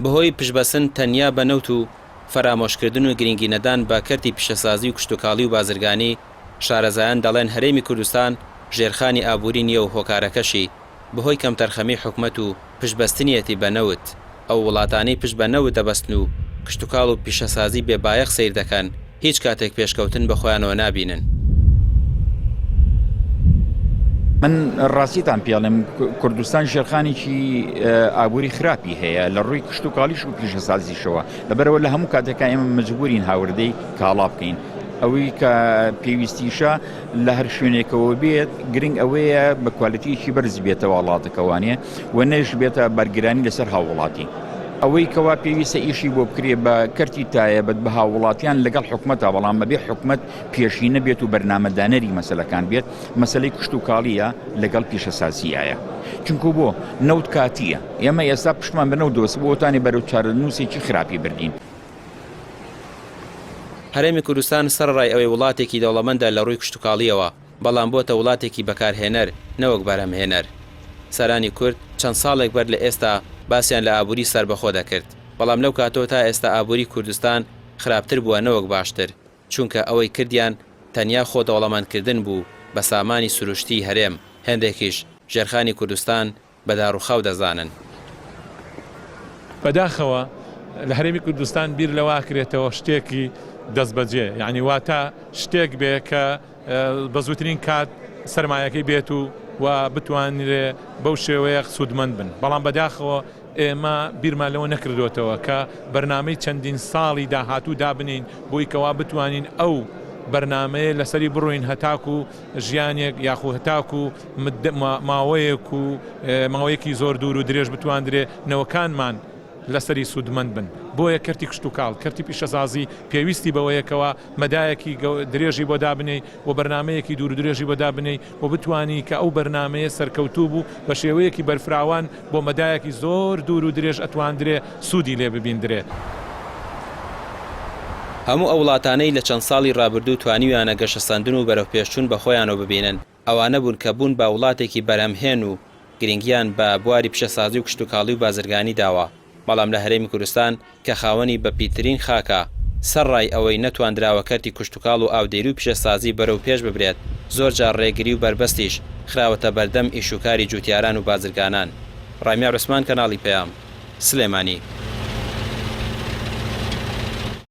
بەهۆی پشبەسن تەنیا بە نەوت و فەرامۆشکردن و گرنگی نەدان بە کەرتی پیشەسازی و کشتتوکاڵی و بازرگانی شارەزایان دەڵێن هەرێمی کوردستان ژێرخانی ئابووری نییە و هۆکارەکەشی بەهۆی کەم تەرخەمی حکومەت و پشبەستنیەتی بە نەوت ئەو وڵاتانەی پشت بە نەوت دەبەستن و کشتتوکاڵ و پیشەسازی بێبایەخ سیر دەکەن هیچ کاتێک پێشکەوتن بە خۆیانەوە نابینن. من ڕاستیتان پێڵێم کوردستان ژێرخانێکی ئابووری خراپی هەیە لە ڕووی کشتتوکاڵیش و پیشەسازیشەوە لەبەرەوە لە هەموو کاتێکە ئێمە مەجبورین هاوردەی کاڵا بکەین. ئەوەی کە پێویستیشە لە هەر شوێنێکەوە بێت گرنگ ئەوەیە بە کوالیتیەکی بەرز بێتە وڵاتەکەوانێ و نەش بێتە بەرگرانی لەسەر هاوڵاتی. ئەوەی کەوا پێویستە ئیشی بۆ بکرێ بە کەرتی تایبەت بە هاوڵاتیان لەگەڵ حکومەتە بەڵام بەبێ حکومەت پێشینە بێت و بەرنامەدانەری مەسەلەکان بێت مەسەلەی کشتتوکاڵیە لەگەڵ پیشەسازیایە. چونکو بۆ نەوت کاتیە ئێمە ئێستا پشتمان بە نەوت دۆست بۆتانی بەرەو چارەنووسێکی خراپی بردین. هەرێمی کوردستان سەرڕای ئەوەی وڵاتێکی دەوڵەمەندە لە ڕووی کشتتوکاڵیەوە بەڵام بۆتە وڵاتێکی بەکارهێنەر نەوەک بەرهەمهێنەر. سەرانی کورد چەند ساڵێک بەر لە ئێستا باسییان لە ئابووری سربەخۆ دەکرد بەڵام لەو کاتەوە تا ئێستا ئابووری کوردستان خراپتر بووە نەوەک باشتر چونکە ئەوەی کردیان تەنیا خۆ دەوڵەمەندکردن بوو بە سامانی سروشتی هەرێم هەندێکیش ژێرخانی کوردستان بە داڕوخاو دەزانن. بەداخەوە لە هەرێمی کوردستان بیر لەوا کرێتەوە شتێکی دەست بەجێ یعنی واتە شتێک بێ کە بە زووترین کات سەرمایەکەی بێت و بتوانرێ بەو شێوەیە سوودمەند بن بەڵام بەداخەوە ئێمە بیرمان لەوە نەکردوێتەوە کە بەرنامەی چەندین ساڵی داهاتوو دابنین بۆی کەوا بتوانین ئەو بەرنامەیە لەسەری بڕۆین هەتاکو و ژیانێک یاخو هەتاکو و ماوەیەک و ماوەیەکی زۆر دوور و درێژ بتواندرێ نەوەکانمان لەسەری سوودمەند بن. بۆیە کەرتی کشتتوکاڵ کەرتی پیشەسازی پێویستی بەوەیەکەوە مەدایەکی درێژی بۆ دابنەی و بەرنمەیەکی دوور درێژی بۆ دابنەی و بتانی کە ئەو بەرنمەیە سەرکەوتوو بوو بە شێوەیەکی بەرفراوان بۆ مەدایەکی زۆر دوور و درێژ ئەتواندرێ سوودی لێ ببیندرێ. هەموو ئەو وڵاتانەی لە چەند ساڵی ڕابردوو توانیویانە گەشەسەندن و بەرەو پێشچوون بە خۆیانەوە ببینن ئەوانە بوون کە بوون با وڵاتێکی بەرهەمهێن و گرنگیان بە بواری پیشەسازی و کشتتوکاڵی و بازرگانی داوە بەڵام لە هەرێمی کوردستان کە خاوەنی بەپیترین خاکە سەرڕای ئەوەی نەتواندراوە کەرتی کشتتوکاڵ و ئاودێری و پیشەسازی بەرەو پێش ببرێت زۆر جار ڕێگری و بربەستیش خراوەتە بەردەم ئیشوکاری جوتیاران و بازرگانان. ڕامیا ڕسمان کەناڵی پەیام سلێمانی.